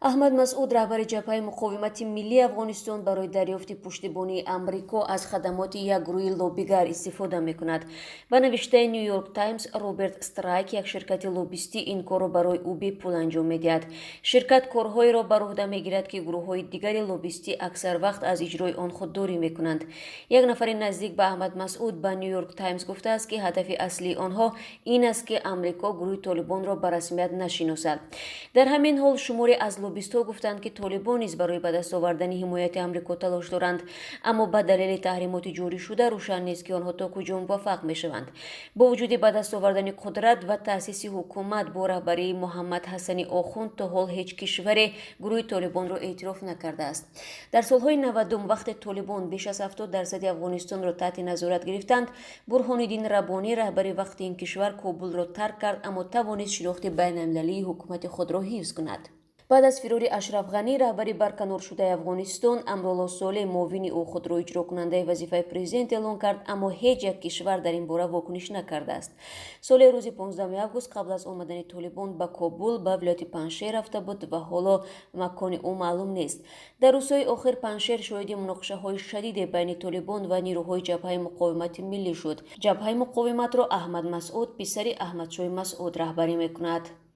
аҳмад масъуд раҳбари ҷабҳаи муқовимати миллии афғонистон барои дарёфти пуштибонии амрико аз хадамоти як гурӯҳи лоббигар истифода мекунад. ба навиштаи New York Times, Роберт Страйк, як ширкати лоббистӣ, ин корро барои ӯ бепул анҷом медиҳад. ширкат корҳоеро бар уҳда мегирад ки гурӯҳҳои дигари лоббистӣ аксар вақт аз иҷрои он худдорӣ мекунанд. як нафари наздик ба аҳмад масъуд ба New York Times гуфтааст ки ҳадафи аслии онҳо ин аст ки амрико гурӯҳи толибонро ба расмият нашиносад. дар ҳамин ҳол шуморе аз лоббистҳо гуфтанд ки толибон низ барои ба даст овардани ҳимояти амрико талош доранд, аммо ба далели таҳримоти ҷоришуда рӯшан нест ки онҳо то куҷо муваффақ мешаванд. бо вуҷуди ба даст овардани қудрат ва таъсиси ҳукумат бо раҳбарии муҳаммад ҳасани охунд, то ҳол ҳеҷ кишваре гурӯҳи толибонро эътироф накардааст. дар солҳои 90 вақте толибон беш аз 70% афғонистонро таҳти назорат гирифтанд, бурҳониддин раббонӣ раҳбари вақти ин кишвар кобулро тарк кард, аммо тавонист шинохти байналмилалии ҳукумати худро ҳифз кунад. баъд аз фирори Ашраф Ғанӣ, раҳбари барканоршудаи Афғонистон, Амролло Солеҳ муовини ӯ худро иҷрокунандаи вазифаи президент эълон кард, аммо ҳеҷ як кишвар дар ин бора вокуниш накардааст. Солеҳ рӯзи 15 август қабл аз омадани толибон ба Кобул ба вилояти Паншер рафта буд ва ҳоло макони ӯ маълум нест. дар рӯзҳои охир Паншер шоҳиди муноқишаҳои шадиде байни толибон ва нирӯҳои ҷабҳаи муқовимати миллӣ шуд. ҷабҳаи муқовиматро Аҳмад Масъуд, писари Аҳмадшоҳи Масъуд, раҳбарӣ мекунад.